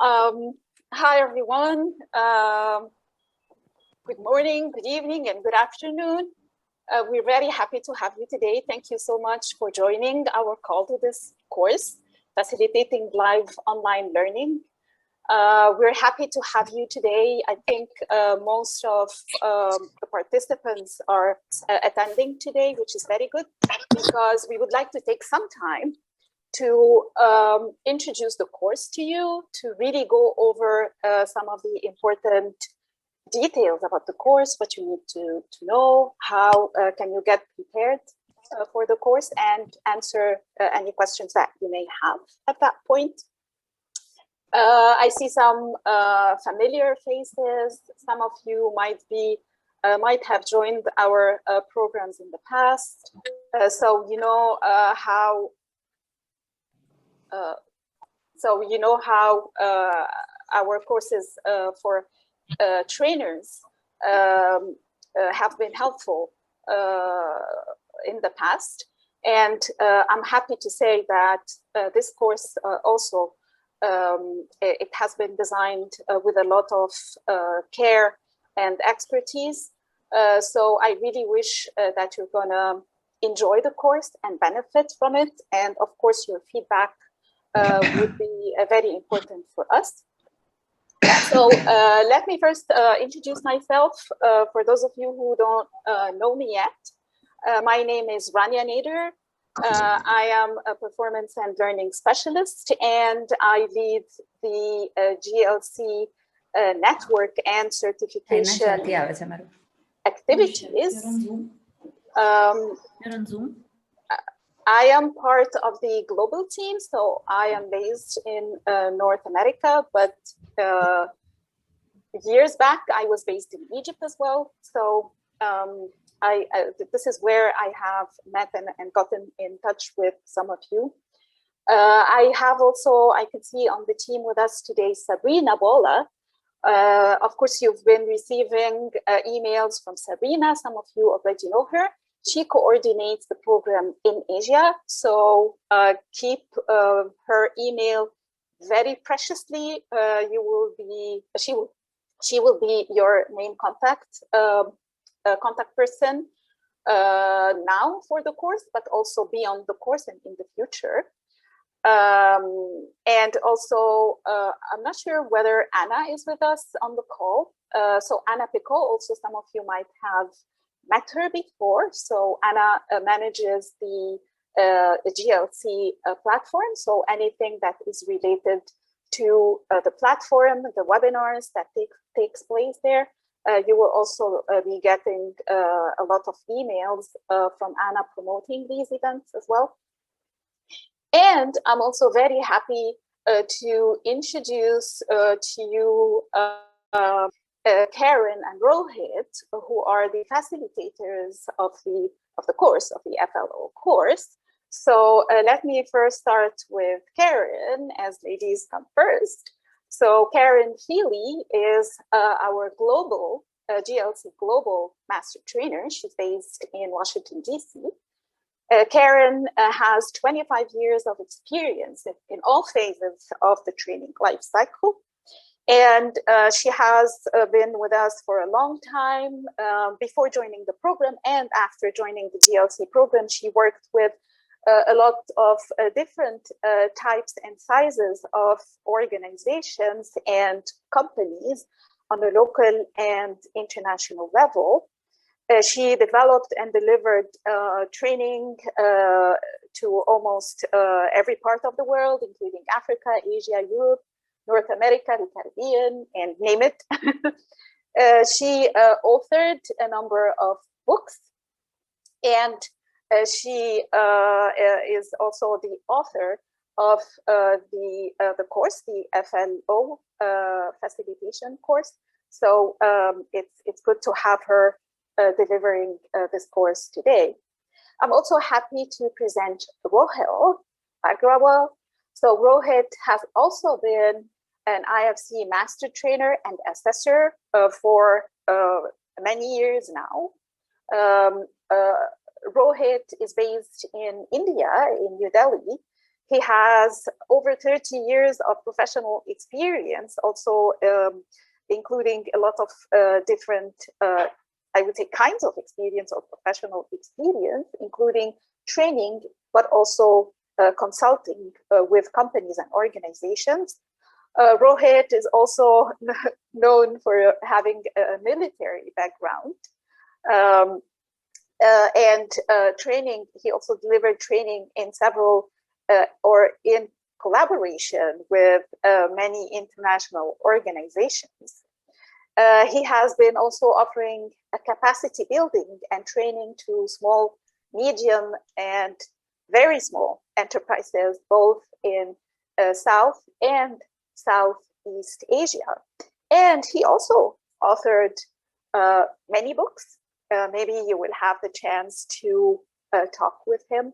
Hi everyone. Good morning, good evening, and good afternoon. We're very happy to have you today. Thank you so much for joining our call to this course, Facilitating Live Online Learning. We're happy to have you today. I think most of the participants are attending today, which is very good, because we would like to take some time to introduce the course to you, to really go over some of the important details about the course, what you need to know, how can you get prepared for the course, and answer any questions that you may have at that point. I see some familiar faces. Some of you might have joined our programs in the past, so you know how our courses for trainers have been helpful in the past. And I'm happy to say that this course also, it has been designed with a lot of care and expertise. So I really wish that you're gonna enjoy the course and benefit from it. And of course, your feedback would be very important for us. So let me first introduce myself for those of you who don't know me yet. My name is Rania Nader. I am a performance and learning specialist, and I lead the GLC network and certification activities. I am part of the global team, so I am based in North America, but years back I was based in Egypt as well. So this is where I have met and gotten in touch with some of you. I have also, I can see on the team with us today, Sabrina Bola. Of course, you've been receiving emails from Sabrina. Some of you already know her. She coordinates the program in Asia, so keep her email very preciously. She will be your main contact person now for the course, but also beyond the course and in the future. And also, I'm not sure whether Anna is with us on the call. So Anna Picot, also some of you might have met her before. So Anna manages the GLC platform. So anything that is related to the platform, the webinars that takes place there, you will also be getting a lot of emails from Anna promoting these events as well. And I'm also very happy to introduce to you Karen and Rohit, who are the facilitators of the course, of the FLO course. So let me first start with Karen, as ladies come first. So Karen Healy is our global GLC Global Master Trainer. She's based in Washington, DC. Karen has 25 years of experience in all phases of the training life cycle. And she has been with us for a long time. Before joining the program and after joining the GLC program, she worked with a lot of different types and sizes of organizations and companies on a local and international level. She developed and delivered training to almost every part of the world, including Africa, Asia, Europe, North America, the Caribbean, and name it. She authored a number of books, and she is also the author of the course, the FLO facilitation course. So it's good to have her delivering this course today. I'm also happy to present Rohit Agrawal. So Rohit has also been an IFC master trainer and assessor for many years now. Rohit is based in India, in New Delhi. He has over 30 years of professional experience, also including a lot of different, I would say, kinds of experience or professional experience, including training, but also consulting with companies and organizations. Rohit is also known for having a military background. And training, he also delivered training in several or in collaboration with many international organizations. He has been also offering a capacity building and training to small, medium, and very small enterprises, both in South and Southeast Asia. And he also authored many books. Maybe you will have the chance to talk with him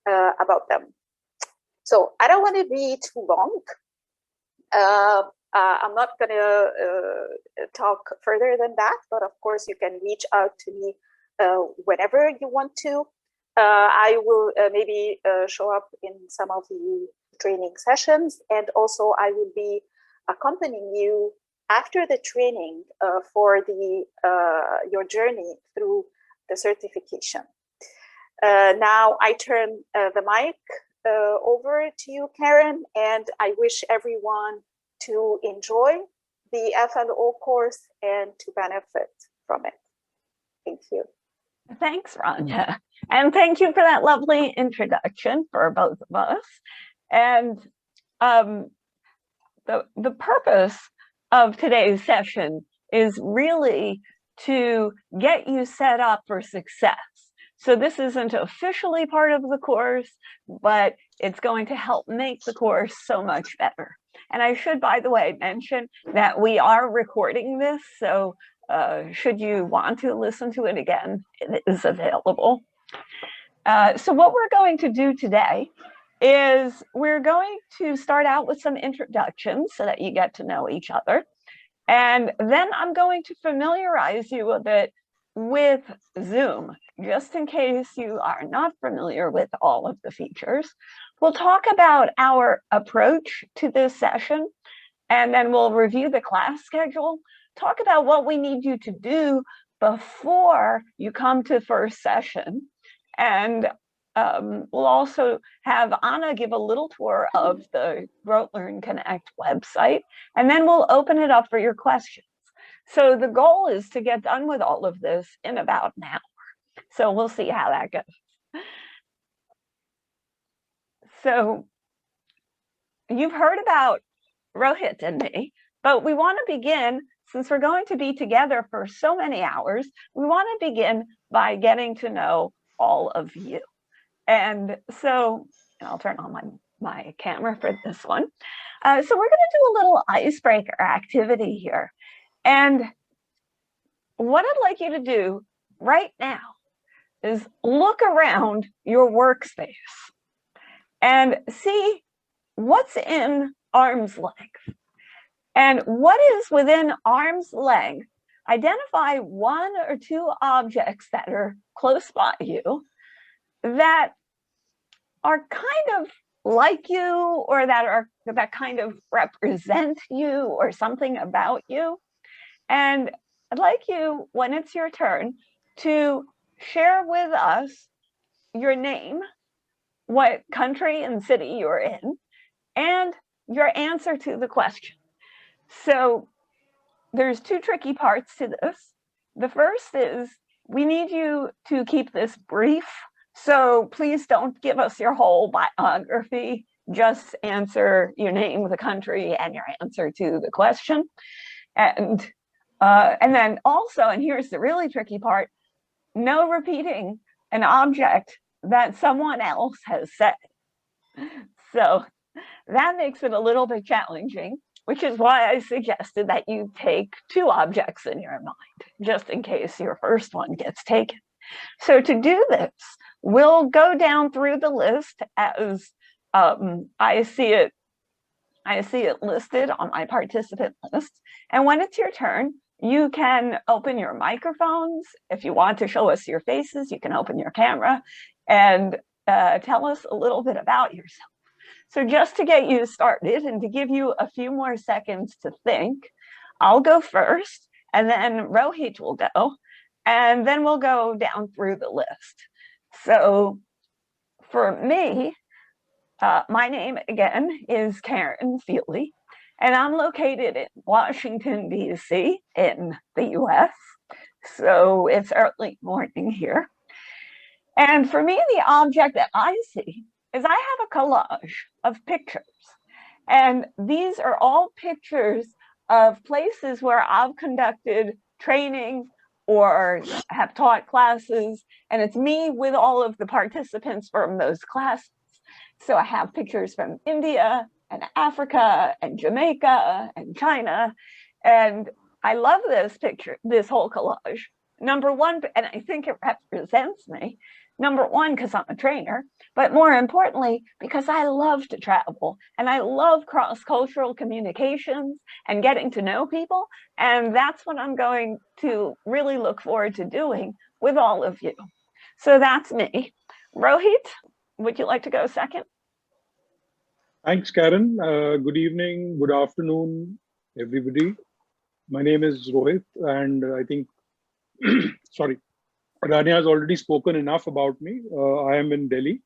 about them. So I don't want to be too long. I'm not going to talk further than that, but of course you can reach out to me whenever you want to. I will maybe show up in some of the training sessions, and also I will be accompanying you after the training for the your journey through the certification. Now I turn the mic over to you, Karen, and I wish everyone to enjoy the FLO course and to benefit from it. Thank you. Thanks, Rania. And thank you for that lovely introduction for both of us. And the purpose of today's session is really to get you set up for success. So this isn't officially part of the course, but it's going to help make the course so much better. And I should, by the way, mention that we are recording this, so should you want to listen to it again, it is available. So what we're going to do today is we're going to start out with some introductions so that you get to know each other. And then I'm going to familiarize you a bit with Zoom, just in case you are not familiar with all of the features. We'll talk about our approach to this session, and then we'll review the class schedule, talk about what we need you to do before you come to first session. And we'll also have Anna give a little tour of the Grow, Learn, Connect website, and then we'll open it up for your questions. So the goal is to get done with all of this in about an hour. So we'll see how that goes. So you've heard about Rohit and me, but we want to begin, since we're going to be together for so many hours, we want to begin by getting to know all of you. And so I'll turn on my camera for this one. So we're going to do a little icebreaker activity here. And what I'd like you to do right now is look around your workspace and see what's in arm's length. And what is within arm's length, identify one or two objects that are close by you that are kind of like you, or that kind of represent you, or something about you. And I'd like you, when it's your turn, to share with us your name, what country and city you're in, and your answer to the question. So there's two tricky parts to this. The first is we need you to keep this brief. So please don't give us your whole biography. Just answer your name, the country, and your answer to the question. And then also, and here's the really tricky part, no repeating an object that someone else has said. So that makes it a little bit challenging, which is why I suggested that you take two objects in your mind, just in case your first one gets taken. So to do this, we'll go down through the list as I see it listed on my participant list. And when it's your turn, you can open your microphones. If you want to show us your faces, you can open your camera and tell us a little bit about yourself. So just to get you started and to give you a few more seconds to think, I'll go first, and then Rohit will go, and then we'll go down through the list. So for me, my name again is Karen Feely, and I'm located in Washington, D.C. in the US. So it's early morning here. And for me, the object that I see is I have a collage of pictures. And these are all pictures of places where I've conducted training or have taught classes. And it's me with all of the participants from those classes. So I have pictures from India and Africa and Jamaica and China. And I love this picture, this whole collage. Number one, and I think it represents me. Number one, because I'm a trainer, but more importantly, because I love to travel and I love cross-cultural communications and getting to know people. And that's what I'm going to really look forward to doing with all of you. So that's me. Rohit, would you like to go second? Thanks, Karen. Good evening, good afternoon, everybody. My name is Rohit, and I think, sorry, Rania has already spoken enough about me. I am in Delhi,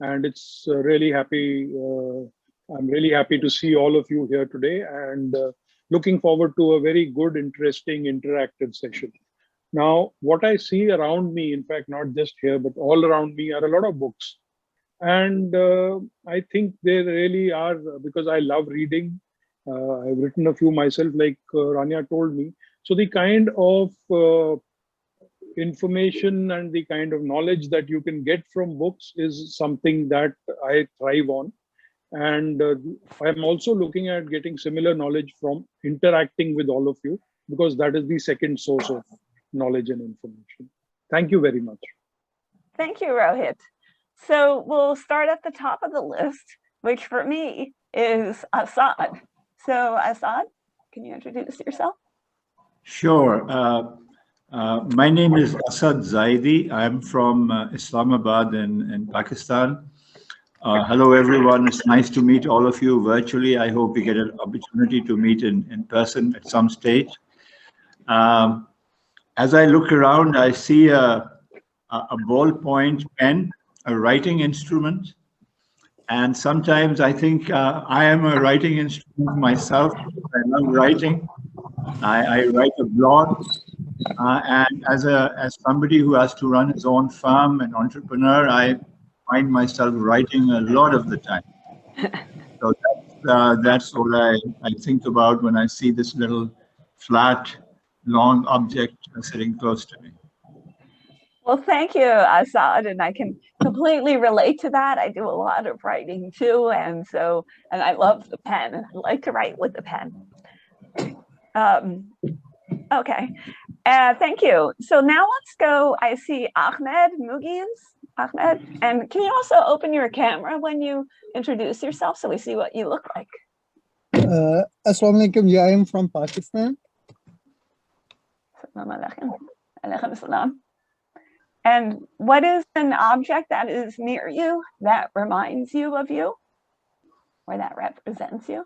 and it's really happy. I'm really happy to see all of you here today, and looking forward to a very good, interesting, interactive session. Now, what I see around me, in fact, not just here, but all around me, are a lot of books. And I think they really are, because I love reading. I've written a few myself, like Rania told me. So the kind of information and the kind of knowledge that you can get from books is something that I thrive on. And I'm also looking at getting similar knowledge from interacting with all of you, because that is the second source of knowledge and information. Thank you very much. Thank you, Rohit. So we'll start at the top of the list, which for me is Assad. So Assad, can you introduce yourself? Sure. My name is Asad Zaidi. I'm from Islamabad in Pakistan. Hello, everyone. It's nice to meet all of you virtually. I hope we get an opportunity to meet in person at some stage. As I look around, I see a ballpoint pen, a writing instrument. And sometimes I think I am a writing instrument myself. I love writing. I write a blog. And as somebody who has to run his own farm, an entrepreneur, I find myself writing a lot of the time. So that's what I think about when I see this little flat, long object sitting close to me. Well, thank you, Assad, and I can completely relate to that. I do a lot of writing too, and I love the pen. I like to write with the pen. Okay, thank you. So now let's go. I see Ahmed Mugiz. Ahmed, and can you also open your camera when you introduce yourself so we see what you look like? Assalamu alaikum. Yeah, I am from Pakistan. And what is an object that is near you that reminds you of you, or that represents you?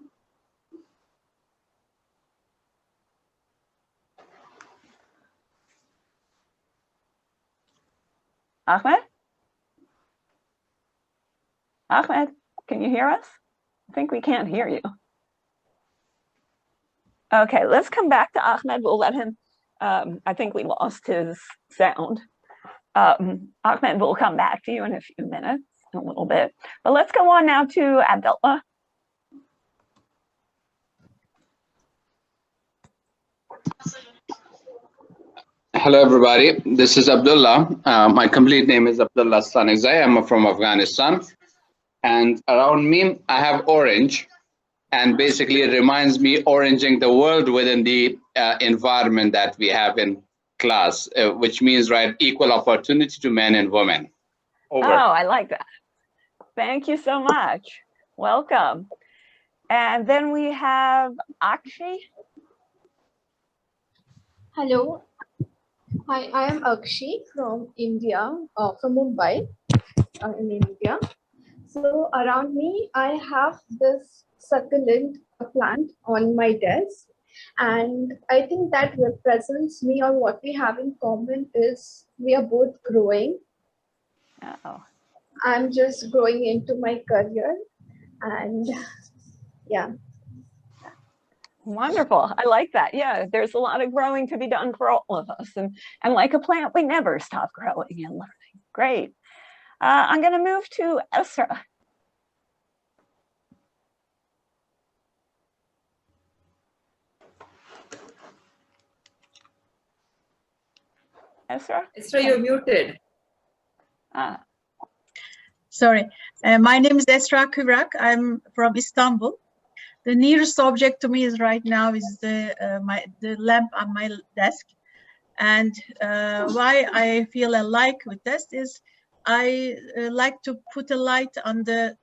Ahmed? Ahmed, can you hear us? I think we can't hear you. Okay, let's come back to Ahmed. We'll let him, I think we lost his sound. Ahmed will come back to you in a few minutes, in a little bit. But let's go on now to Abdullah. Hello, everybody. This is Abdullah. My complete name is Abdullah Stanizai. I'm from Afghanistan. And around me, I have orange. And basically, it reminds me oranging the world within the environment that we have in class, which means, right, equal opportunity to men and women. Over. Oh, I like that. Thank you so much. Welcome. And then we have Akshi. Hello. Hi, I am Akshi from India, from Mumbai in India. So around me, I have this succulent plant on my desk. And I think that represents me, or what we have in common is we are both growing. Oh, I'm just growing into my career. And yeah. wonderful. I like that. Yeah, there's a lot of growing to be done for all of us. And like a plant, we never stop growing and learning. Great. I'm going to move to Esra. Esra? Esra, you're muted. Sorry, my name is Esra Kıvrak. I'm from Istanbul. The nearest object to me is right now is the lamp on my desk. And why I feel alike with this is I like to put a light on the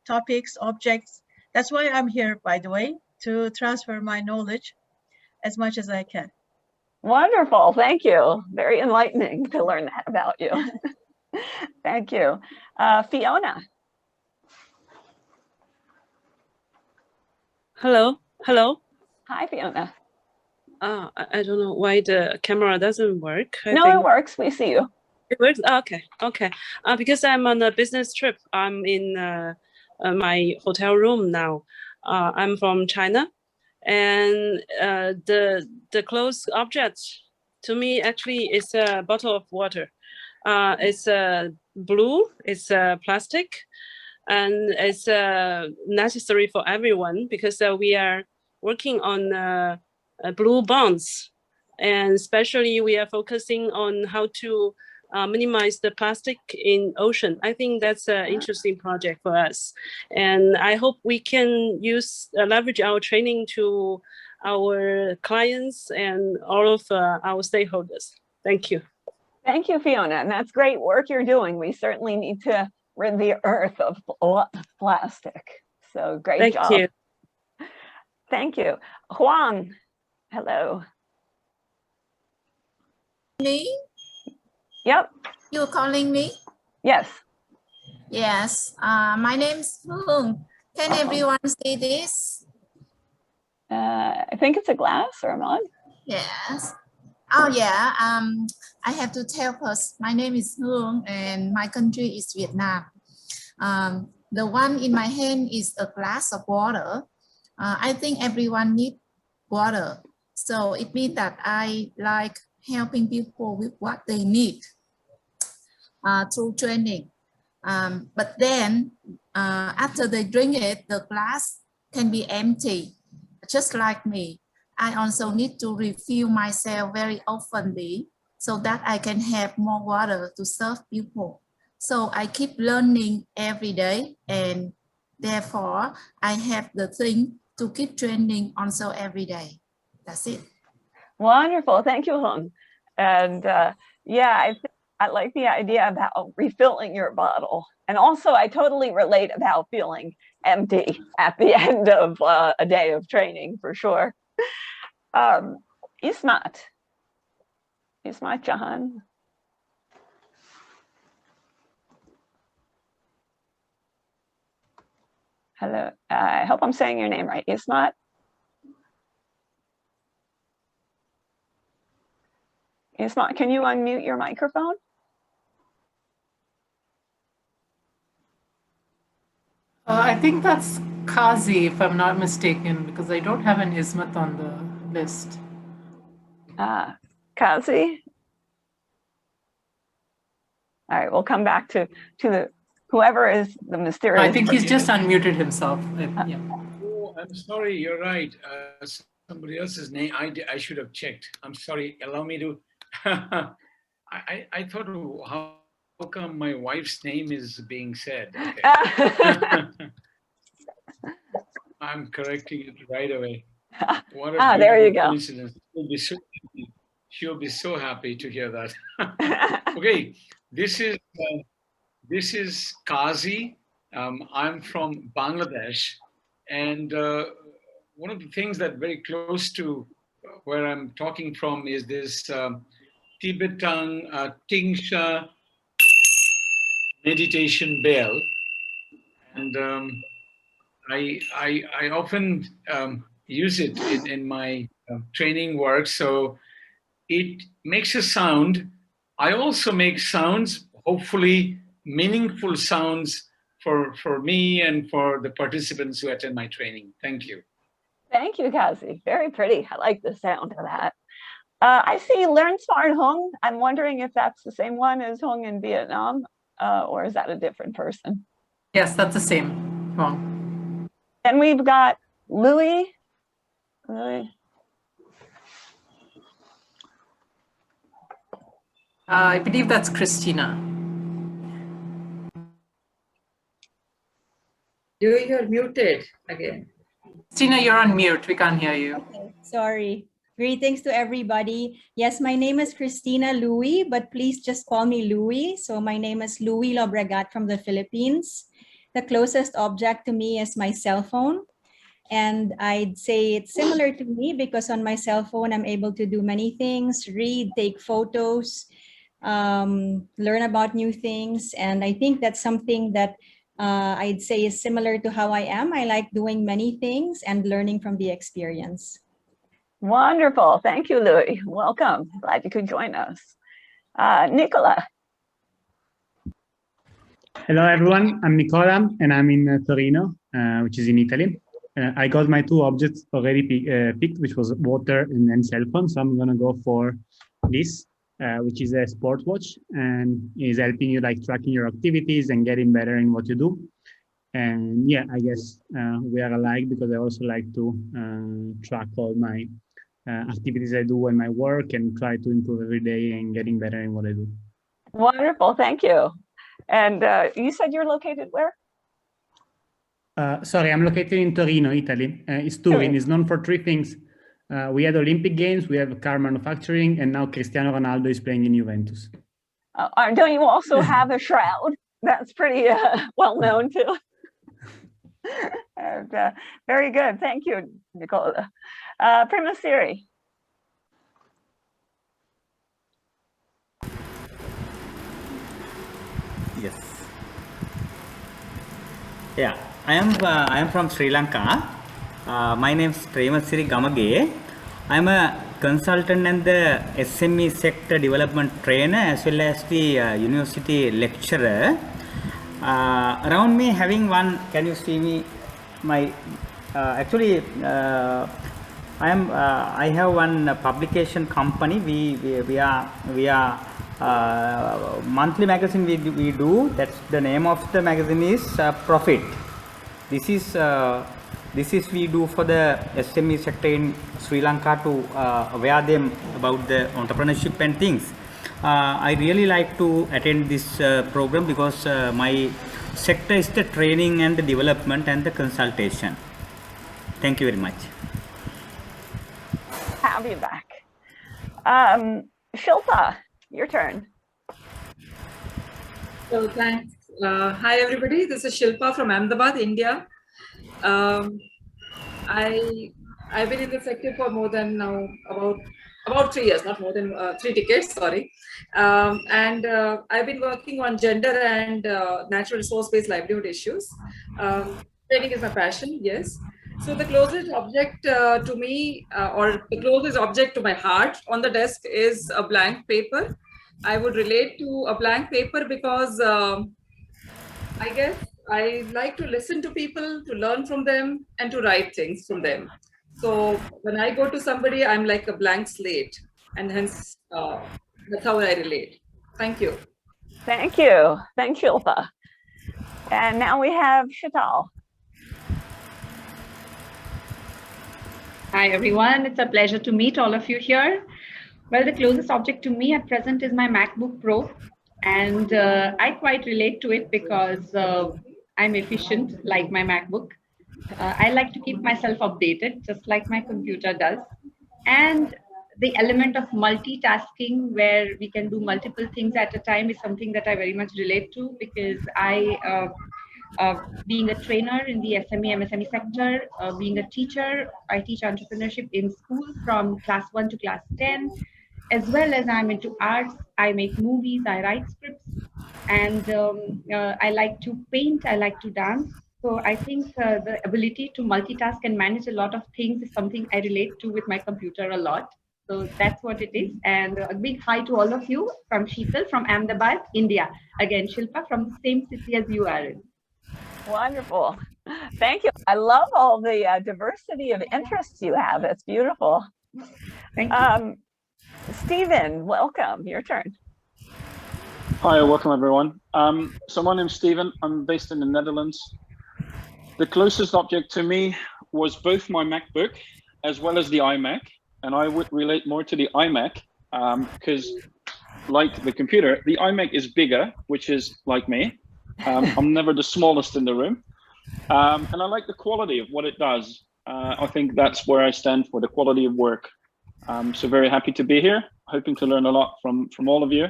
topics, objects. That's why I'm here, by the way, to transfer my knowledge as much as I can. Wonderful. Thank you. Very enlightening to learn that about you. Thank you. Fiona. Hello. Hello. Hi, Fiona. I don't know why the camera doesn't work. I No, think it works. We see you. it works. Okay. Okay. Because I'm on a business trip. I'm in my hotel room now. I'm from China, and the close object to me actually is a bottle of water. It's blue. It's plastic, and it's necessary for everyone because we are working on blue bonds, and especially we are focusing on how to minimize the plastic in ocean. I think that's an interesting project for us, and I hope we can use leverage our training to our clients and all of our stakeholders. Thank you. Thank you, Fiona. And that's great work you're doing. We certainly need to rid the earth of plastic. So great job. Thank you. Thank you. Huang, hello. Me? Yep. You're calling me? Yes. Yes. My name is Hương. Can everyone see this? I think it's a glass or a mug. Yes. Oh yeah. I have to tell first. My name is Hương and my country is Vietnam. The one in my hand is a glass of water. I think everyone needs water. So it means that I like helping people with what they need through training. But then after they drink it, the glass can be empty, just like me. I also need to refill myself very oftenly so that I can have more water to serve people. So I keep learning every day, and therefore I have the thing to keep training also every day. That's it. Wonderful. Thank you, Hung. And yeah, I like the idea about refilling your bottle. And also, I totally relate about feeling empty at the end of a day of training, for sure. Ismat Jahan. Hello, I hope I'm saying your name right, Ismat. Ismat, can you unmute your microphone? I think that's Kazi, if I'm not mistaken, because I don't have an Ismat on the list. Kazi? All right, we'll come back to the whoever is the mysterious. I think he's just unmuted himself. Yeah. Oh, I'm sorry, you're right. Somebody else's name, I should have checked. I'm sorry, allow me to. I thought, how come my wife's name is being said? Okay. I'm correcting it right away. What a there you go. coincidence. She'll be so happy to hear that. Okay, this is Kazi. I'm from Bangladesh, and one of the things that very close to where I'm talking from is this Tibetan Tingsha meditation bell, and I often use it in my training work. So it makes a sound. I also make sounds, hopefully meaningful sounds for me and for the participants who attend my training. Thank you. Thank you, Kazi. Very pretty. I like the sound of that. I see Learn Smart Hung. I'm wondering if that's the same one as Hung in Vietnam, or is that a different person? Yes, that's the same. Hung. And we've got Louis. I believe that's Christina. You're muted again. Christina, you're on mute. We can't hear you. Okay, sorry. Greetings to everybody. Yes, my name is Christina Louis, but please just call me Louis. So my name is Louis Lobregat from the Philippines. The closest object to me is my cell phone. And I'd say it's similar to me because on my cell phone, I'm able to do many things, read, take photos, learn about new things. And I think that's something that I'd say is similar to how I am. I like doing many things and learning from the experience. Wonderful. Thank you, Louis. Welcome. Glad you could join us. Nicola. Hello, everyone. I'm Nicola, and I'm in Torino, which is in Italy. I got my two objects already picked, which was water and cell phone. So I'm going to go for this, which is a sport watch, and is helping you like tracking your activities and getting better in what you do. And yeah, I guess we are alike because I also like to track all my activities I do and my work and try to improve every day and getting better in what I do. Wonderful. Thank you. And you said you're located where? Sorry, I'm located in Torino, Italy. It's Turin. It's known for three things. We had Olympic Games, we have car manufacturing, and now Cristiano Ronaldo is playing in Juventus. Don't you also have a shroud? That's pretty well known too. And, very good. Thank you, Nicola. Prima Siri. Yes. Yeah, I am from Sri Lanka. My name is Premasiri Gamage. I am a consultant and the SME sector development trainer as well as the university lecturer. Around me having one, can you see me? My actually I have one publication company. We are monthly magazine we do. That's the name of the magazine is Profit. This is we do for the SME sector in Sri Lanka to aware them about the entrepreneurship and things. I really like to attend this program because my sector is the training and the development and the consultation. Thank you very much. Have you back. Shilpa, your turn. So thanks. Hi everybody, this is Shilpa from Ahmedabad, India. I've been in the sector for more than now about 3 years, not more than 3 decades, sorry. And I've been working on gender and natural resource-based livelihood issues. Training is my passion, yes. So the closest object to me, or the closest object to my heart on the desk is a blank paper. I would relate to a blank paper because I guess I like to listen to people, to learn from them, and to write things from them. So when I go to somebody, I'm like a blank slate, and hence that's how I relate. Thank you. Thank you. Thanks, Shilpa. And now we have Shital. Hi, everyone. It's a pleasure to meet all of you here. Well, the closest object to me at present is my MacBook Pro. And I quite relate to it because I'm efficient like my MacBook. I like to keep myself updated just like my computer does. And the element of multitasking where we can do multiple things at a time is something that I very much relate to because I, being a trainer in the SME, MSME sector, being a teacher, I teach entrepreneurship in school from class 1 to class 10. As well as I'm into arts, I make movies, I write scripts. And I like to paint, I like to dance. So I think the ability to multitask and manage a lot of things is something I relate to with my computer a lot. So that's what it is. And a big hi to all of you from Sheetal from Ahmedabad, India. Again, Shilpa from the same city as you are in. Wonderful. Thank you. I love all the diversity of interests you have. It's beautiful. Thank you. Stephen, welcome. Your turn. Hi, welcome everyone. So my name's Stephen. I'm based in the Netherlands. The closest object to me was both my MacBook as well as the iMac. And I would relate more to the iMac because like the computer, the iMac is bigger, which is like me. I'm never the smallest in the room. And I like the quality of what it does. I think that's where I stand for the quality of work. So very happy to be here, hoping to learn a lot from all of you.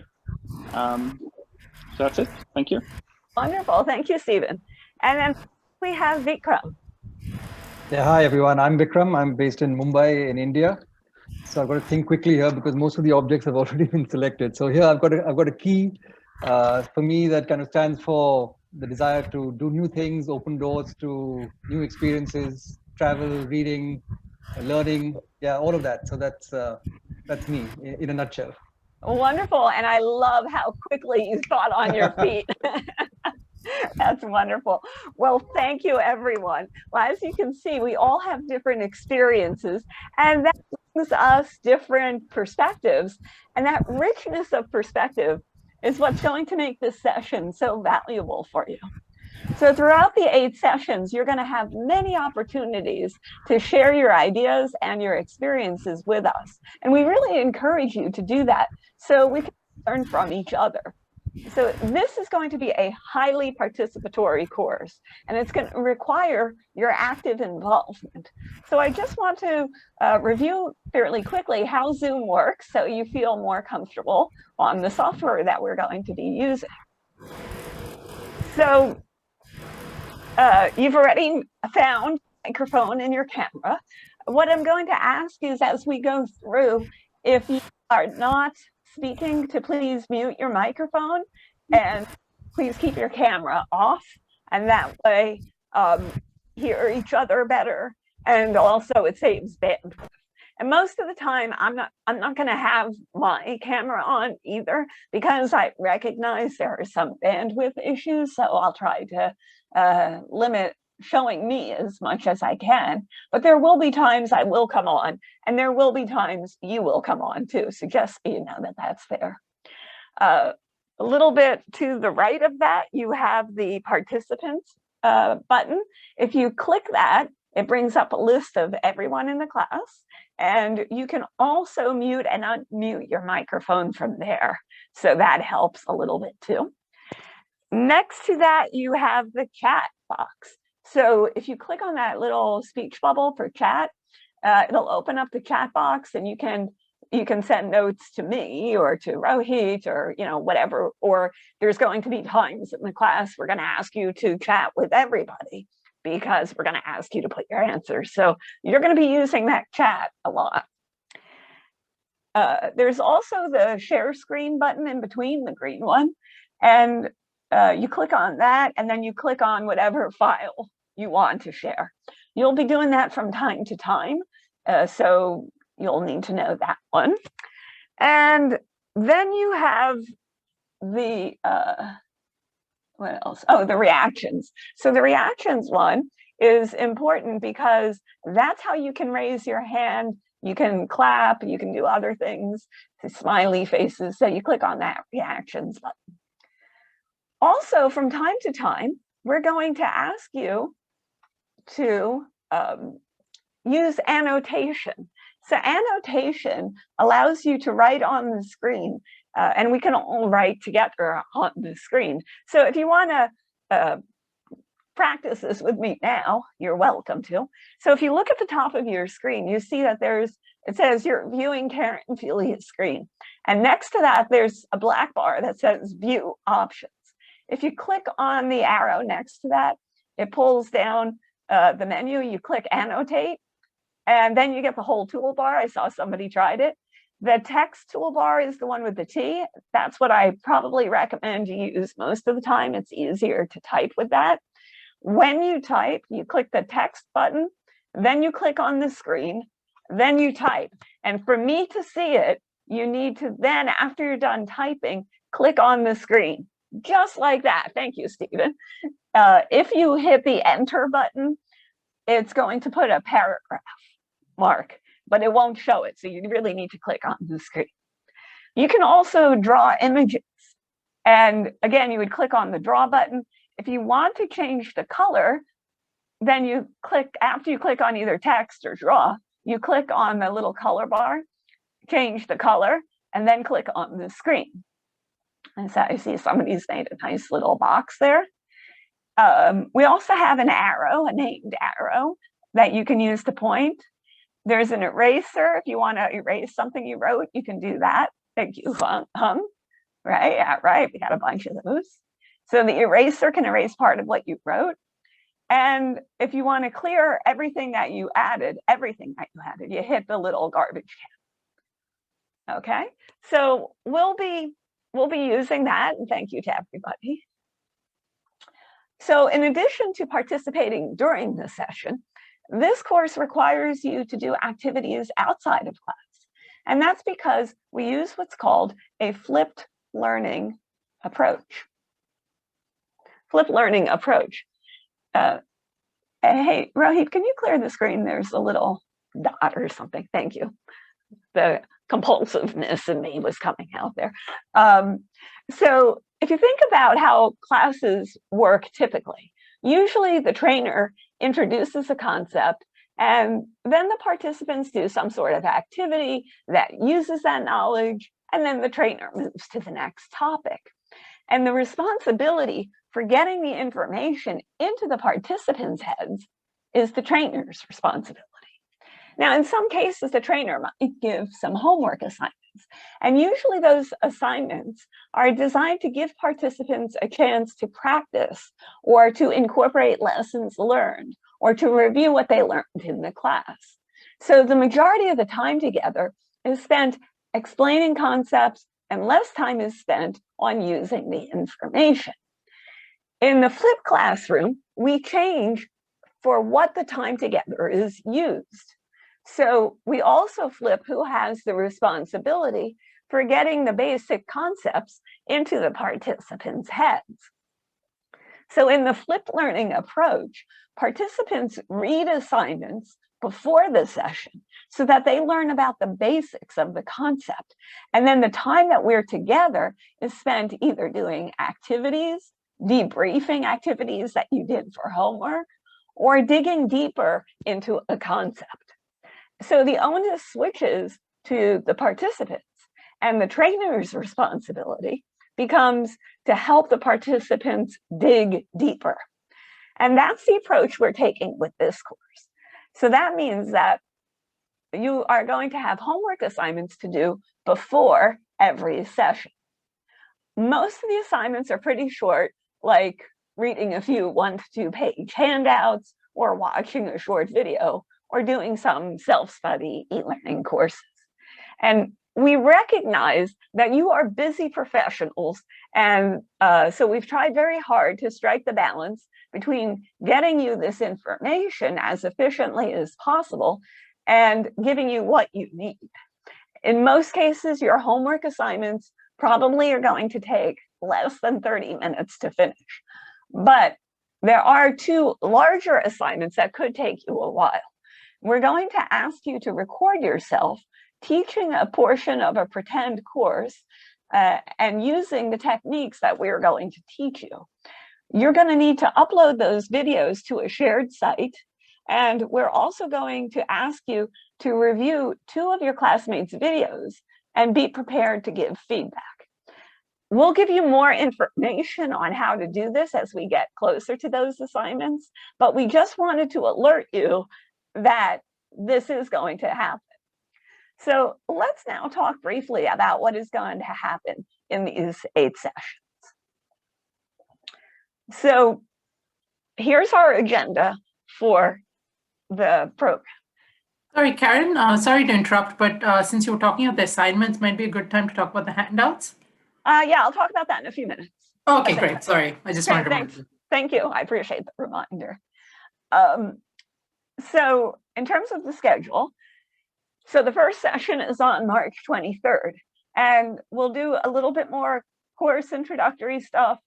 So that's it. Thank you. Wonderful. Thank you, Stephen. And then we have Vikram. Yeah, hi everyone. I'm Vikram. I'm based in Mumbai in India. So I've got to think quickly here because most of the objects have already been selected. So here I've got a key for me that kind of stands for the desire to do new things, open doors to new experiences, travel, reading, learning, yeah, all of that. So that's me in a nutshell. Wonderful. And I love how quickly you thought on your feet. That's wonderful. Well, thank you, everyone. Well, as you can see, we all have different experiences, and that brings us different perspectives. And that richness of perspective is what's going to make this session so valuable for you. So throughout the 8 sessions, you're going to have many opportunities to share your ideas and your experiences with us. And we really encourage you to do that so we can learn from each other. So this is going to be a highly participatory course, and it's going to require your active involvement. So I just want to review fairly quickly how Zoom works so you feel more comfortable on the software that we're going to be using. So you've already found a microphone in your camera. What I'm going to ask is, as we go through, if you are not speaking, to please mute your microphone and please keep your camera off, and that way hear each other better, and also it saves bandwidth. And most of the time I'm not going to have my camera on either, because I recognize there are some bandwidth issues, so I'll try to limit showing me as much as I can, but there will be times I will come on, and there will be times you will come on too. So just so you know that that's there. A little bit to the right of that, you have the participants button. If you click that, it brings up a list of everyone in the class, and you can also mute and unmute your microphone from there. So that helps a little bit too. Next to that, you have the chat box. So if you click on that little speech bubble for chat, it'll open up the chat box, and you can send notes to me or to Rohit or whatever. Or there's going to be times in the class we're going to ask you to chat with everybody, because we're going to ask you to put your answers. So you're going to be using that chat a lot. There's also the share screen button in between, the green one, and you click on that, and then you click on whatever file you want to share. You'll be doing that from time to time, so you'll need to know that one. And then you have the, what else? Oh, the reactions. So the reactions one is important because that's how you can raise your hand. You can clap, you can do other things, smiley faces. So you click on that reactions button. Also, from time to time, we're going to ask you to use annotation. So annotation allows you to write on the screen, and we can all write together on the screen. So if you want to practice this with me now, you're welcome to. So if you look at the top of your screen, you see that it says you're viewing Karen Felia's screen. And next to that, there's a black bar that says View Options. If you click on the arrow next to that, it pulls down the menu. You click Annotate, and then you get the whole toolbar. I saw somebody tried it. The text toolbar is the one with the T. That's what I probably recommend you use most of the time. It's easier to type with that. When you type, you click the text button, then you click on the screen, then you type. And for me to see it, you need to then, after you're done typing, click on the screen, just like that. Thank you, Stephen. If you hit the enter button, it's going to put a paragraph mark, but it won't show it. So you really need to click on the screen. You can also draw images. And again, you would click on the draw button. If you want to change the color, then you click, after you click on either text or draw, you click on the little color bar, change the color, and then click on the screen. And so I see somebody's made a nice little box there. We also have an arrow, a named arrow that you can use to point. There's an eraser. If you want to erase something you wrote, you can do that. Thank you, Hum. Right? Yeah, right. We got a bunch of those. So the eraser can erase part of what you wrote. And if you want to clear everything that you added, you hit the little garbage can. Okay, so we'll be using that, and thank you to everybody. So in addition to participating during the session, this course requires you to do activities outside of class. And that's because we use what's called a flipped learning approach. Flipped learning approach. Hey, Rohit, can you clear the screen? There's a little dot or something. Thank you. The compulsiveness in me was coming out there. So if you think about how classes work typically, usually the trainer introduces a concept and then the participants do some sort of activity that uses that knowledge, and then the trainer moves to the next topic. And the responsibility for getting the information into the participants' heads is the trainer's responsibility. Now, in some cases, the trainer might give some homework assignments, and usually those assignments are designed to give participants a chance to practice or to incorporate lessons learned or to review what they learned in the class. So the majority of the time together is spent explaining concepts and less time is spent on using the information. In the flipped classroom, we change for what the time together is used. So we also flip who has the responsibility for getting the basic concepts into the participants' heads. So in the flipped learning approach, participants read assignments before the session so that they learn about the basics of the concept. And then the time that we're together is spent either doing activities, debriefing activities that you did for homework, or digging deeper into a concept. So the onus switches to the participants, and the trainer's responsibility becomes to help the participants dig deeper. And that's the approach we're taking with this course. So that means that you are going to have homework assignments to do before every session. Most of the assignments are pretty short, like reading a few 1 to 2 page handouts or watching a short video or doing some self-study e-learning courses. And we recognize that you are busy professionals. And so we've tried very hard to strike the balance between getting you this information as efficiently as possible and giving you what you need. In most cases, your homework assignments probably are going to take less than 30 minutes to finish. But there are 2 larger assignments that could take you a while. We're going to ask you to record yourself teaching a portion of a pretend course and using the techniques that we're going to teach you. You're going to need to upload those videos to a shared site. And we're also going to ask you to review 2 of your classmates' videos and be prepared to give feedback. We'll give you more information on how to do this as we get closer to those assignments, but we just wanted to alert you that this is going to happen. So let's now talk briefly about what is going to happen in these 8 sessions. So here's our agenda for the program. Sorry, Karen, sorry to interrupt, but since you were talking about the assignments, might be a good time to talk about the handouts. Yeah, I'll talk about that in a few minutes. Okay, great. Sorry, I just wanted to thanks. remind you. Thank you. I appreciate the reminder. So in terms of the schedule, so the first session is on March 23rd, and we'll do a little bit more course introductory stuff.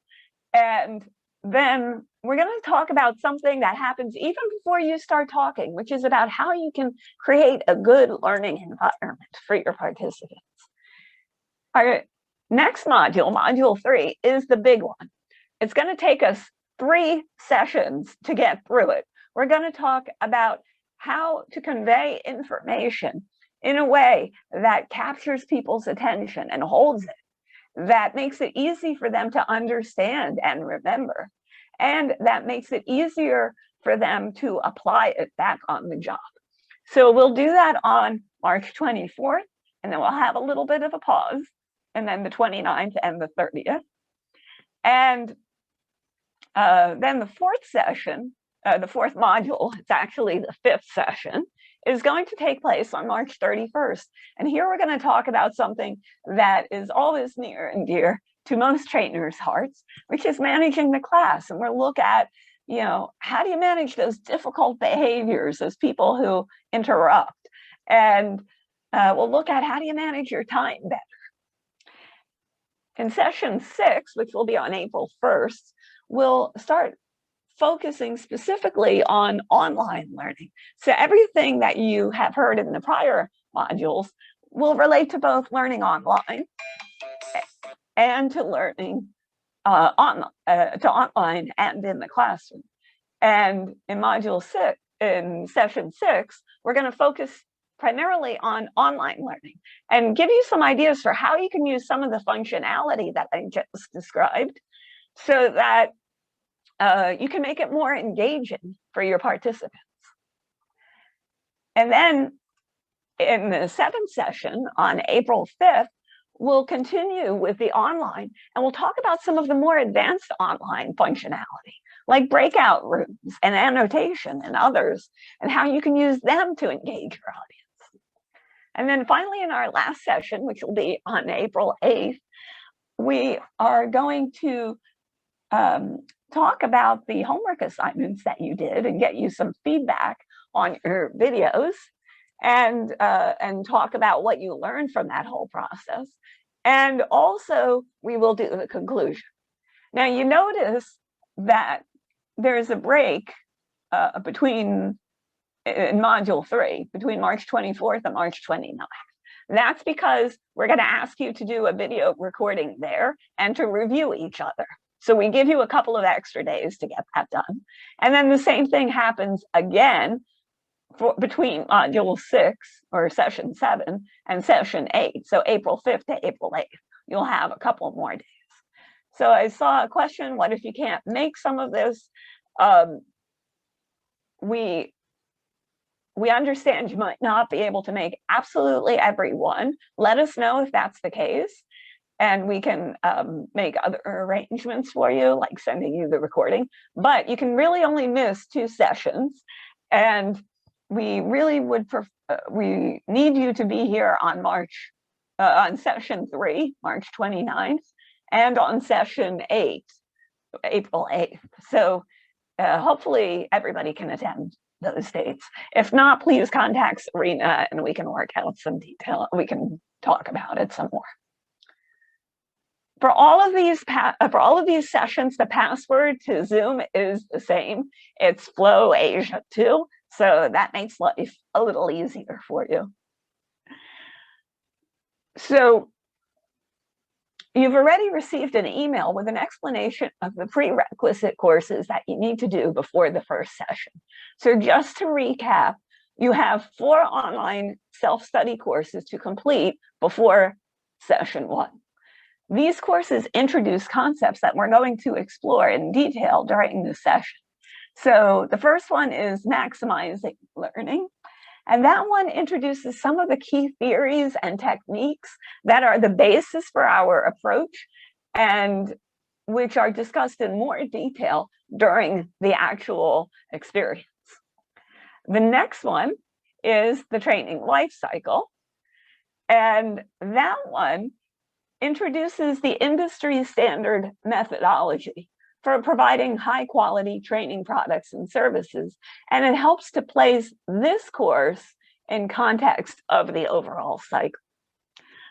And then we're going to talk about something that happens even before you start talking, which is about how you can create a good learning environment for your participants. Our next module, module 3, is the big one. It's going to take us 3 sessions to get through it. We're going to talk about how to convey information in a way that captures people's attention and holds it, that makes it easy for them to understand and remember, and that makes it easier for them to apply it back on the job. So we'll do that on March 24th, and then we'll have a little bit of a pause, and then the 29th and the 30th. And then the 4th session, the 4th module, it's actually the 5th session, is going to take place on March 31st. And here we're going to talk about something that is always near and dear to most trainers' hearts, which is managing the class. And we'll look at, you know, how do you manage those difficult behaviors, those people who interrupt? And we'll look at how do you manage your time better. In session 6, which will be on April 1st, we'll start focusing specifically on online learning. So everything that you have heard in the prior modules will relate to both learning online and to learning online and in the classroom. And in module 6, in session 6, we're going to focus primarily on online learning and give you some ideas for how you can use some of the functionality that I just described so that you can make it more engaging for your participants. And then in the 7th session on April 5th, we'll continue with the online, and we'll talk about some of the more advanced online functionality, like breakout rooms and annotation and others, and how you can use them to engage your audience. And then finally, in our last session, which will be on April 8th, we are going to talk about the homework assignments that you did and get you some feedback on your videos, and talk about what you learned from that whole process. And also, we will do the conclusion. Now, you notice that there's a break in module 3, between March 24th and March 29th. That's because we're going to ask you to do a video recording there and to review each other. So we give you a couple of extra days to get that done. And then the same thing happens again between module 6 or session 7 and session 8. So April 5th to April 8th, you'll have a couple more days. So I saw a question, what if you can't make some of this? We understand you might not be able to make absolutely every one. Let us know if that's the case, and we can make other arrangements for you, like sending you the recording. But you can really only miss 2 sessions, and we really would we need you to be here on on session 3, March 29th, and on session 8, April 8th. So hopefully everybody can attend those dates. If not, please contact Serena and we can work out some detail. We can talk about it some more. For all of these sessions, the password to Zoom is the same. It's FLO Asia 2, so that makes life a little easier for you. So you've already received an email with an explanation of the prerequisite courses that you need to do before the first session. So just to recap, you have 4 online self-study courses to complete before session 1. These courses introduce concepts that we're going to explore in detail during this session. So the first one is maximizing learning. And that one introduces some of the key theories and techniques that are the basis for our approach and which are discussed in more detail during the actual experience. The next one is the training life cycle. And that one introduces the industry standard methodology for providing high quality training products and services. And it helps to place this course in context of the overall cycle.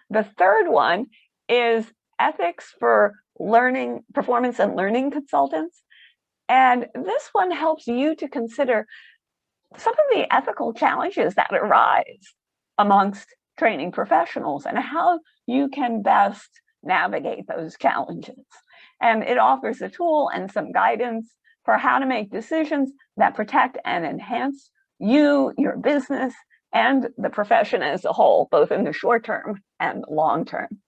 The third one is ethics for learning, performance and learning consultants. And this one helps you to consider some of the ethical challenges that arise amongst training professionals and how you can best navigate those challenges. And it offers a tool and some guidance for how to make decisions that protect and enhance you, your business, and the profession as a whole, both in the short term and long term.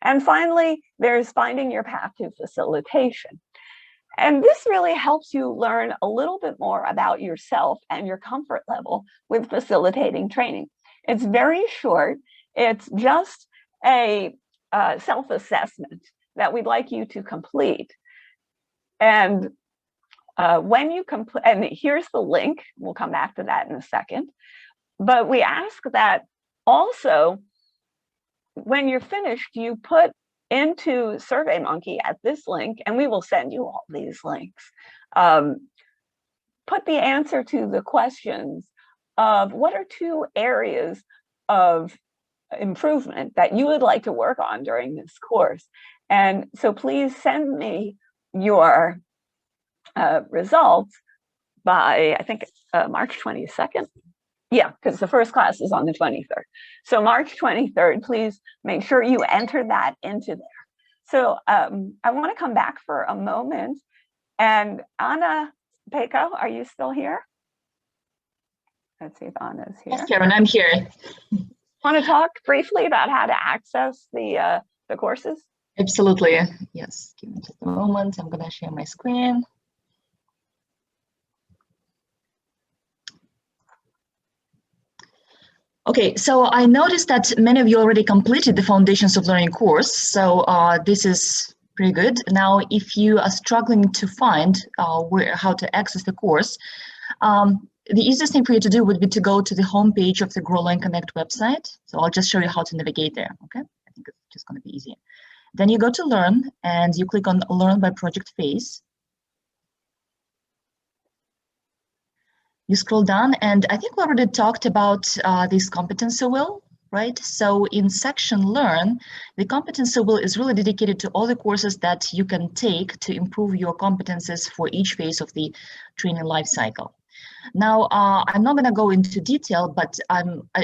And finally, there's finding your path to facilitation. And this really helps you learn a little bit more about yourself and your comfort level with facilitating training. It's very short. It's just a self-assessment that we'd like you to complete. And when you complete, and here's the link, we'll come back to that in a second, but we ask that also, when you're finished, you put into SurveyMonkey at this link, and we will send you all these links, put the answer to the questions of what are 2 areas of improvement that you would like to work on during this course. And so please send me your results by, I think, March 22nd. Yeah, because the first class is on the 23rd. So March 23rd, please make sure you enter that into there. So I want to come back for a moment. And Anna Peko, are you still here? Let's see if Anna's here. Yes, Karen, I'm here. Want to talk briefly about how to access the courses? Absolutely. Yes. Give me just a moment. I'm going to share my screen. Okay, so I noticed that many of you already completed the Foundations of Learning course, so this is pretty good. Now, if you are struggling to find how to access the course, the easiest thing for you to do would be to go to the homepage of the Grow Learn Connect website. So I'll just show you how to navigate there, okay? I think it's just going to be easy. Then you go to Learn, and you click on Learn by Project Phase. You scroll down, and I think we already talked about this competency wheel, right? So in section Learn, the competency wheel is really dedicated to all the courses that you can take to improve your competences for each phase of the training life cycle. Now, I'm not going to go into detail, but I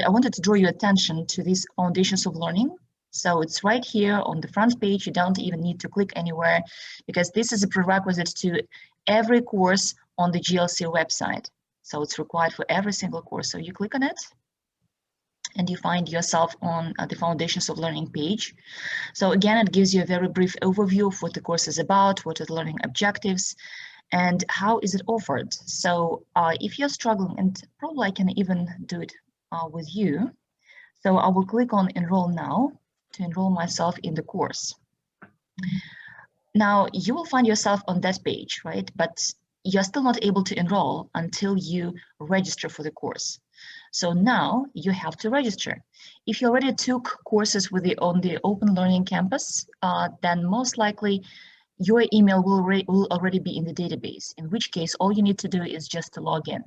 wanted to draw your attention to these Foundations of Learning. So it's right here on the front page. You don't even need to click anywhere, because this is a prerequisite to every course on the GLC website. So it's required for every single course. So you click on it, and you find yourself on the Foundations of Learning page. So again, it gives you a very brief overview of what the course is about, what are the learning objectives, and how is it offered. So if you're struggling, and probably I can even do it with you. So I will click on Enroll Now to enroll myself in the course. Now you will find yourself on that page, right? But you're still not able to enroll until you register for the course. So now you have to register. If you already took courses on the Open Learning Campus, then most likely your email will already be in the database, in which case all you need to do is just to log in.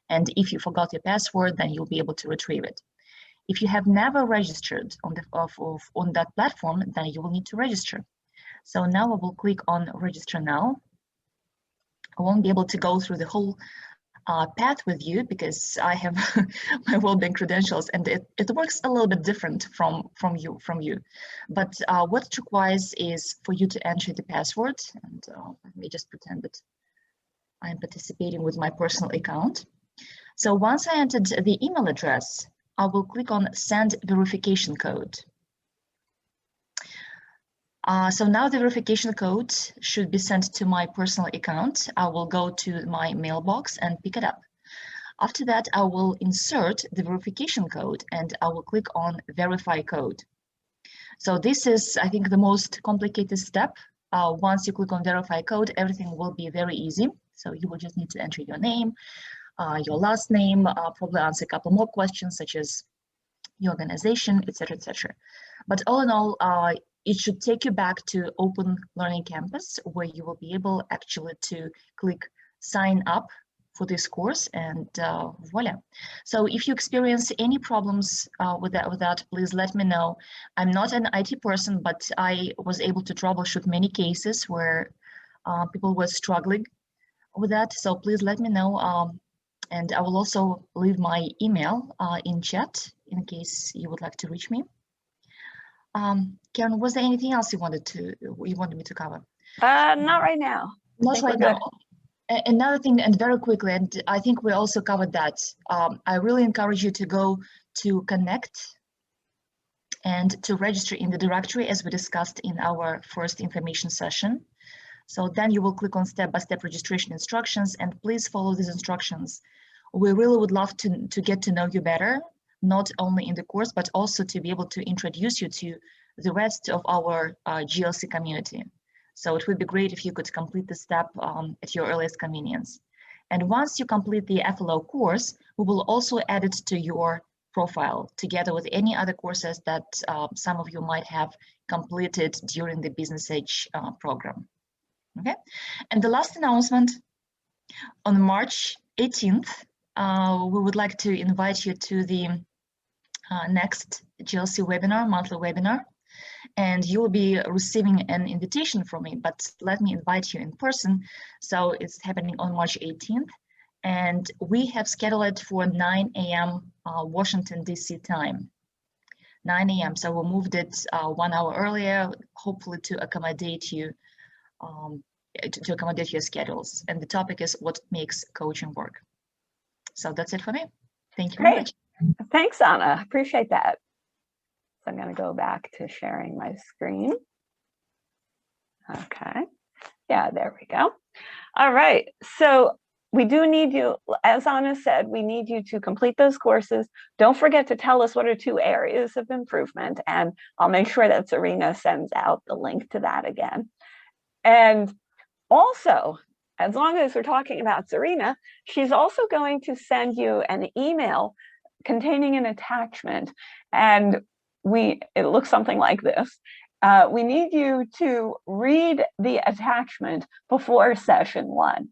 And if you forgot your password, then you'll be able to retrieve it. If you have never registered on that platform, then you will need to register. So now I will click on Register Now. I won't be able to go through the whole path with you because I have my well-being credentials, and it works a little bit different from you. But what it requires is for you to enter the password, and let me just pretend that I'm participating with my personal account. So once I entered the email address, I will click on Send Verification Code. So now the verification code should be sent to my personal account. I will go to my mailbox and pick it up. After that, I will insert the verification code, and I will click on Verify Code. So this is, I think, the most complicated step. Once you click on Verify Code, everything will be very easy. So you will just need to enter your name, your last name, probably answer a couple more questions such as your organization, etc., etc. But all in all, it should take you back to Open Learning Campus, where you will be able actually to click sign up for this course, and voila. So if you experience any problems with that, please let me know. I'm not an IT person, but I was able to troubleshoot many cases where people were struggling with that. So please let me know. And I will also leave my email in chat in case you would like to reach me. Karen, was there anything else you wanted me to cover? Not right now. Not right now. Another thing, and very quickly, and I think we also covered that, I really encourage you to go to Connect and to register in the directory as we discussed in our first information session. So then you will click on step-by-step registration instructions, and please follow these instructions. We really would love to get to know you better, not only in the course, but also to be able to introduce you to the rest of our GLC community. So it would be great if you could complete the step at your earliest convenience. And once you complete the FLO course, we will also add it to your profile together with any other courses that some of you might have completed during the Business Edge program. Okay, and the last announcement, on March 18th, we would like to invite you to the next GLC webinar, monthly webinar. And you will be receiving an invitation from me, but let me invite you in person. So it's happening on March 18th, and we have scheduled it for 9 a.m. Washington, D.C. time. 9 a.m. So we moved it 1 hour earlier, hopefully to accommodate you, to accommodate your schedules. And the topic is what makes coaching work. So that's it for me. Thank you very much. Thanks, Anna. Appreciate that. I'm going to go back to sharing my screen. Okay. Yeah, there we go. All right. So we do need you, as Anna said, we need you to complete those courses. Don't forget to tell us what are 2 areas of improvement, and I'll make sure that Serena sends out the link to that again. And also, as long as we're talking about Serena, she's also going to send you an email containing an attachment, and it looks something like this. We need you to read the attachment before session 1.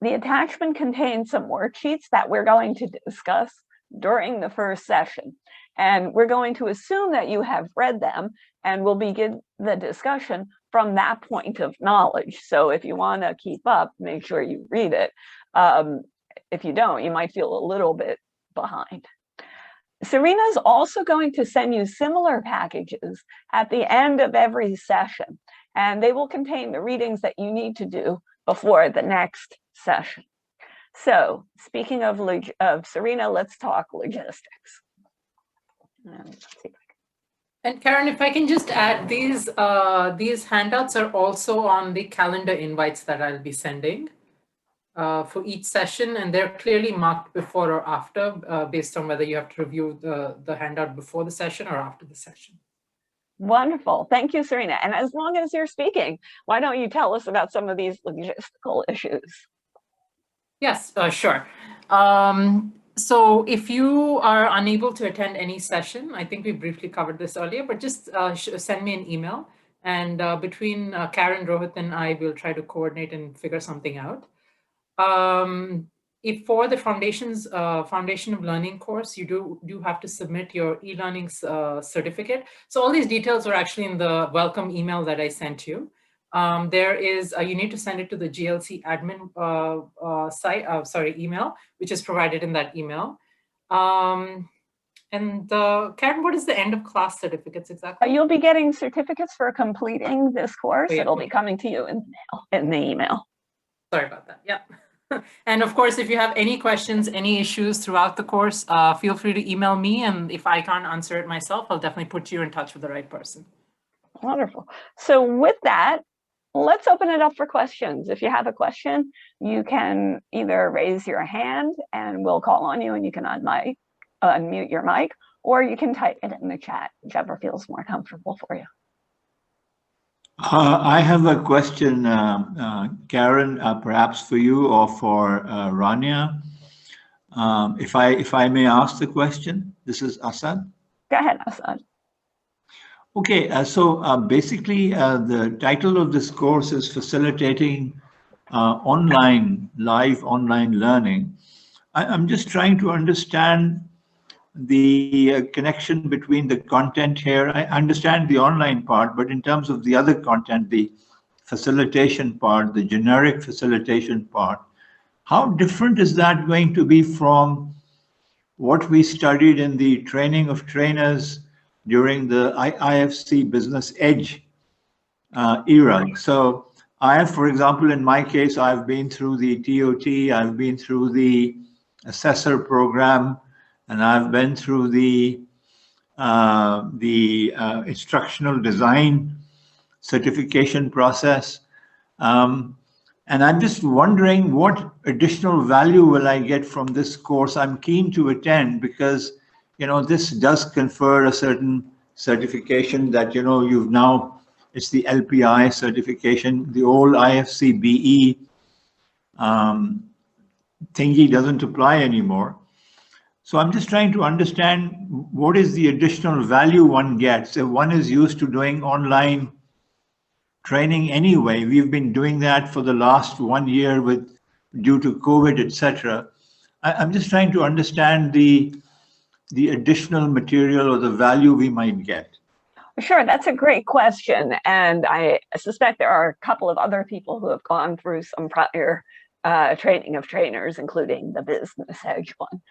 The attachment contains some worksheets that we're going to discuss during the first session. And we're going to assume that you have read them, and we'll begin the discussion from that point of knowledge. So if you want to keep up, make sure you read it. If you don't, you might feel a little bit behind. Serena's also going to send you similar packages at the end of every session, and they will contain the readings that you need to do before the next session. So speaking of Serena, let's talk logistics. And Karen, if I can just add, these handouts are also on the calendar invites that I'll be sending for each session, and they're clearly marked before or after based on whether you have to review the handout before the session or after the session. Wonderful. Thank you, Serena. And as long as you're speaking, why don't you tell us about some of these logistical issues? Yes, sure. So if you are unable to attend any session, I think we briefly covered this earlier, but just send me an email, and between Karen, Rohit, and I will try to coordinate and figure something out. If for the Foundation of Learning course, you do have to submit your e-learning certificate. So all these details are actually in the welcome email that I sent you. There is, you need to send it to the GLC admin email, which is provided in that email. And Karen, what is the end of class certificates exactly? You'll be getting certificates for completing this course. Oh, yeah. It'll be coming to you in the email. Sorry about that. Yeah. And of course, if you have any questions, any issues throughout the course, feel free to email me. And if I can't answer it myself, I'll definitely put you in touch with the right person. Wonderful. So with that, let's open it up for questions. If you have a question, you can either raise your hand and we'll call on you and you can unmute your mic, or you can type it in the chat, whichever feels more comfortable for you. I have a question, Karen, perhaps for you or for Rania. If I may ask the question, this is Asad. Go ahead, Asad. Okay, basically the title of this course is Facilitating live online learning. I'm just trying to understand the connection between the content here. I understand the online part, but in terms of the other content, the facilitation part, the generic facilitation part, how different is that going to be from what we studied in the training of trainers during the IFC Business Edge era? So I have, for example, in my case, I've been through the TOT, I've been through the assessor program, and I've been through the instructional design certification process. And I'm just wondering what additional value will I get from this course. I'm keen to attend because, this does confer a certain certification that, you've now, it's the LPI certification, the old IFC BE thingy doesn't apply anymore. So I'm just trying to understand what is the additional value one gets if one is used to doing online training anyway. We've been doing that for the last 1 year due to COVID, etc. I'm just trying to understand the additional material or the value we might get. Sure, that's a great question. And I suspect there are a couple of other people who have gone through some prior training of trainers, including the Business Edge one.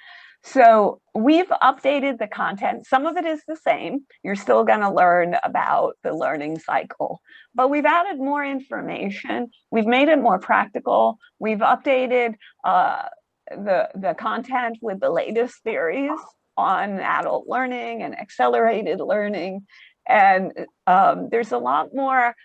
So we've updated the content. Some of it is the same. You're still going to learn about the learning cycle, but we've added more information. We've made it more practical. We've updated the content with the latest theories on adult learning and accelerated learning. And there's a lot more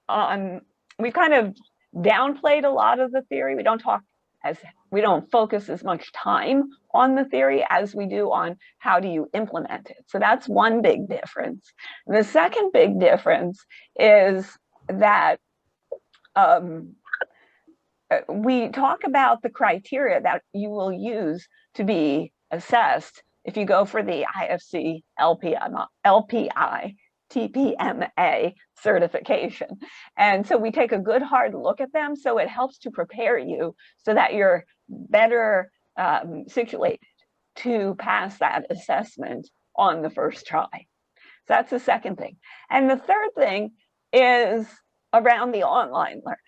on, we kind of downplayed a lot of the theory. We don't focus as much time on the theory as we do on how do you implement it. So that's one big difference. The second big difference is that we talk about the criteria that you will use to be assessed if you go for the IFC LPI TPMA certification. And so we take a good hard look at them, so it helps to prepare you so that you're better situated to pass that assessment on the first try. So that's the second thing. And the third thing is around the online learning.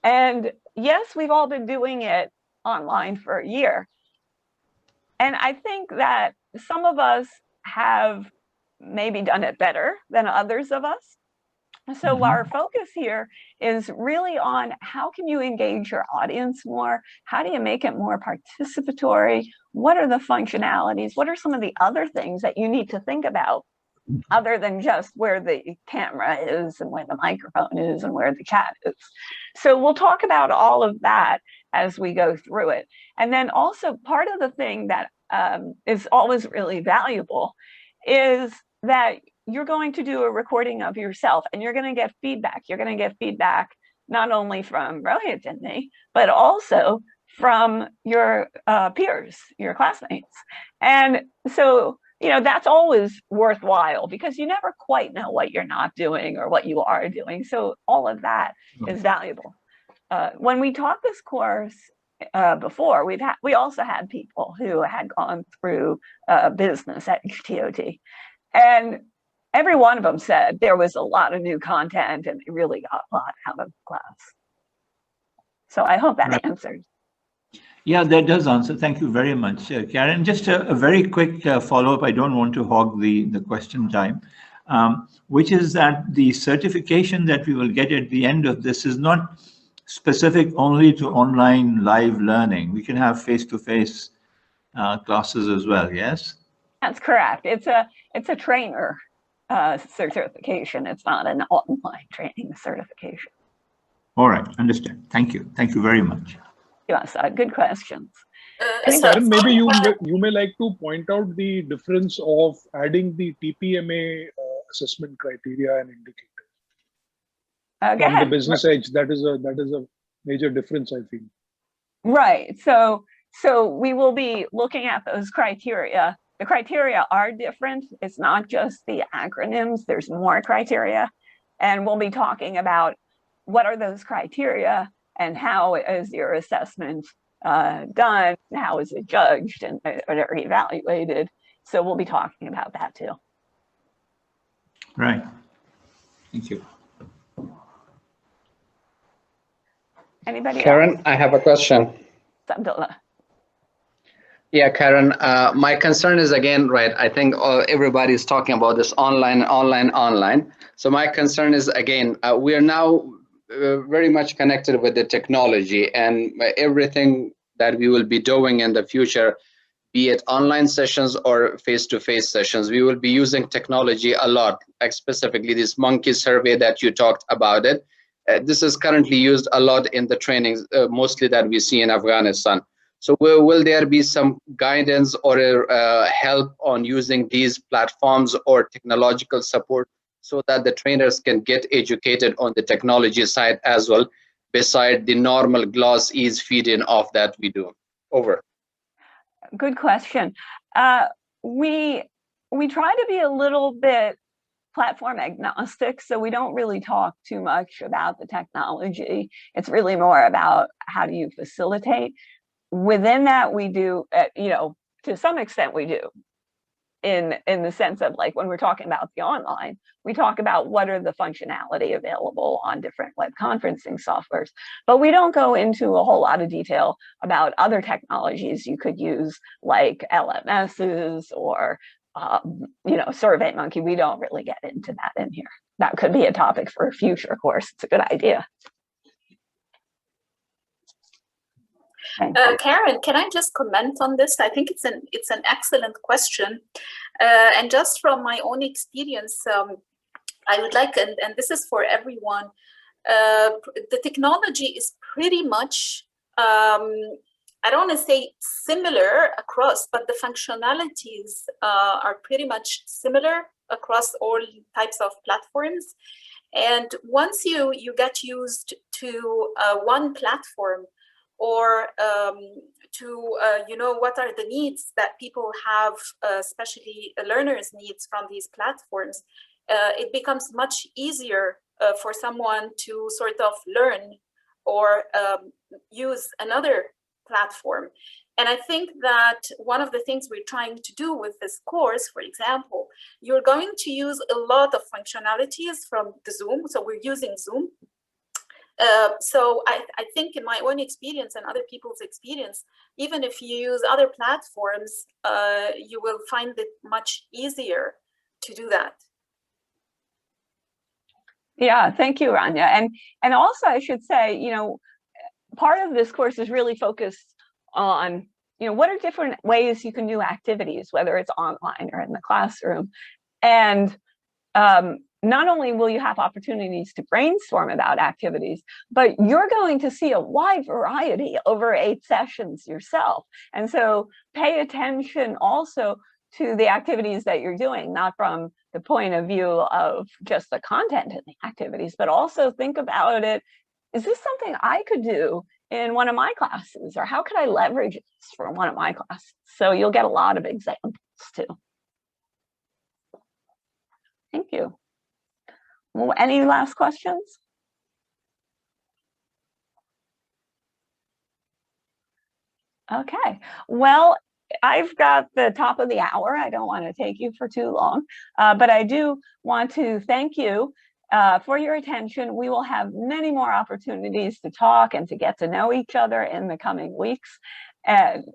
And yes, we've all been doing it online for a year. And I think that some of us have maybe done it better than others of us. So our focus here is really on how can you engage your audience more? How do you make it more participatory? What are the functionalities? What are some of the other things that you need to think about other than just where the camera is and where the microphone is and where the chat is? So we'll talk about all of that as we go through it. And then also part of the thing that is always really valuable is that you're going to do a recording of yourself and you're going to get feedback. You're going to get feedback not only from Rohit and me, but also from your peers, your classmates. And so, that's always worthwhile because you never quite know what you're not doing or what you are doing. So all of that is valuable. When we taught this course before, we also had people who had gone through business at HTOT. And every one of them said there was a lot of new content and they really got a lot out of the class. So I hope that answers. Yeah, that does answer. Thank you very much, Karen. Just a very quick follow-up. I don't want to hog the question time, which is that the certification that we will get at the end of this is not specific only to online live learning. We can have face-to-face classes as well, yes? That's correct. It's a trainer certification. It's not an online training certification. All right, understand. Thank you. Thank you very much. Yes, good questions. Karen, maybe you may like to point out the difference of adding the TPMA assessment criteria and indicators from the Business Edge. That is a major difference, I feel. Right. So So we will be looking at those criteria. The criteria are different. It's not just the acronyms, there's more criteria. And we'll be talking about what are those criteria and how is your assessment done, how is it judged and or evaluated. So we'll be talking about that too. Right. Thank you. Anybody Karen, else? I have a question. Abdullah. Yeah, Karen, my concern is again, right, I think everybody's talking about this online. So my concern is again, we are now very much connected with the technology and everything that we will be doing in the future, be it online sessions or face-to-face sessions, we will be using technology a lot, like specifically this monkey survey that you talked about it. This is currently used a lot in the trainings, mostly that we see in Afghanistan. So will there be some guidance or help on using these platforms or technological support so that the trainers can get educated on the technology side as well, beside the normal gloss ease feed-in of that we do? Over. Good question. We try to be a little bit platform agnostic, so we don't really talk too much about the technology. It's really more about how do you facilitate. Within that, we do, you know, to some extent we do, in the sense of like when we're talking about the online, we talk about what are the functionality available on different web conferencing softwares, but we don't go into a whole lot of detail about other technologies you could use like LMSs or you know, SurveyMonkey. We don't really get into that in here. That could be a topic for a future course. It's a good idea. Karen, can I just comment on this? I think it's an excellent question, and just from my own experience, I would like, and this is for everyone, the technology is pretty much, I don't want to say similar across, but the functionalities are pretty much similar across all types of platforms. And once you get used to one platform, or to you know, what are the needs that people have, especially learners' needs from these platforms, it becomes much easier for someone to sort of learn or use another platform. And I think that one of the things we're trying to do with this course, for example, you're going to use a lot of functionalities from the Zoom. So we're using Zoom. So I think in my own experience and other people's experience, even if you use other platforms, you will find it much easier to do that. Yeah, thank you, Rania. And also I should say, you know, part of this course is really focused on, you know, what are different ways you can do activities, whether it's online or in the classroom. And not only will you have opportunities to brainstorm about activities, but you're going to see a wide variety over 8 sessions yourself. And so pay attention also to the activities that you're doing, not from the point of view of just the content in the activities, but also think about it. Is this something I could do in one of my classes? Or how could I leverage this for one of my classes? So you'll get a lot of examples too. Thank you. Well, any last questions? Okay, well, I've got the top of the hour. I don't want to take you for too long, but I do want to thank you for your attention. We will have many more opportunities to talk and to get to know each other in the coming weeks. And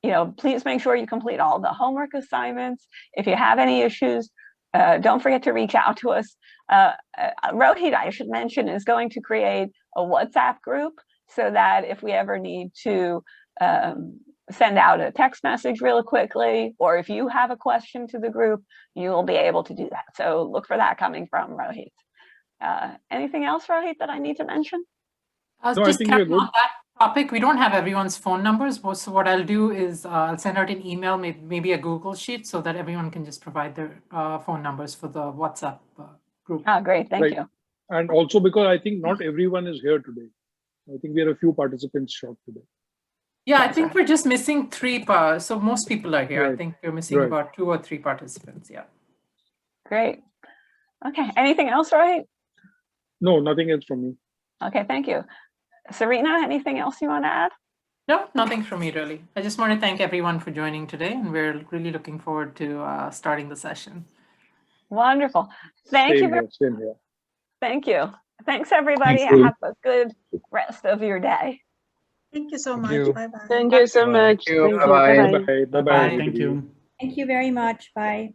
you know, please make sure you complete all the homework assignments. If you have any issues, don't forget to reach out to us. Rohit, I should mention, is going to create a WhatsApp group so that if we ever need to send out a text message real quickly, or if you have a question to the group, you will be able to do that. So look for that coming from Rohit. Anything else, Rohit, that I need to mention? No, just on that topic, we don't have everyone's phone numbers. So what I'll do is I'll send out an email, maybe a Google Sheet, so that everyone can just provide their phone numbers for the WhatsApp group. Ah, great, thank you. And also because I think not everyone is here today. I think we are a few participants short today. Yeah, I think we're just missing 3 parts. So most people are here. I Right. think we're missing Right. about 2 or 3 participants. Yeah. Great. Okay, anything else, Rohit? No, nothing else from me. Okay, thank you. Serena, anything else you want to add? No, nothing from me really. I just want to thank everyone for joining today, and we're really looking forward to starting the session. Wonderful. Thank you. Same here. Same here. Thank you. Thanks, everybody. Thank you. Have a good rest of your day. Thank you so Thank much. you. Bye-bye. Thank you so Bye. much. Thank you. Thank you. Bye-bye. Bye-bye. Bye. Bye. Bye. Bye. Thank you. Thank you very much. Bye.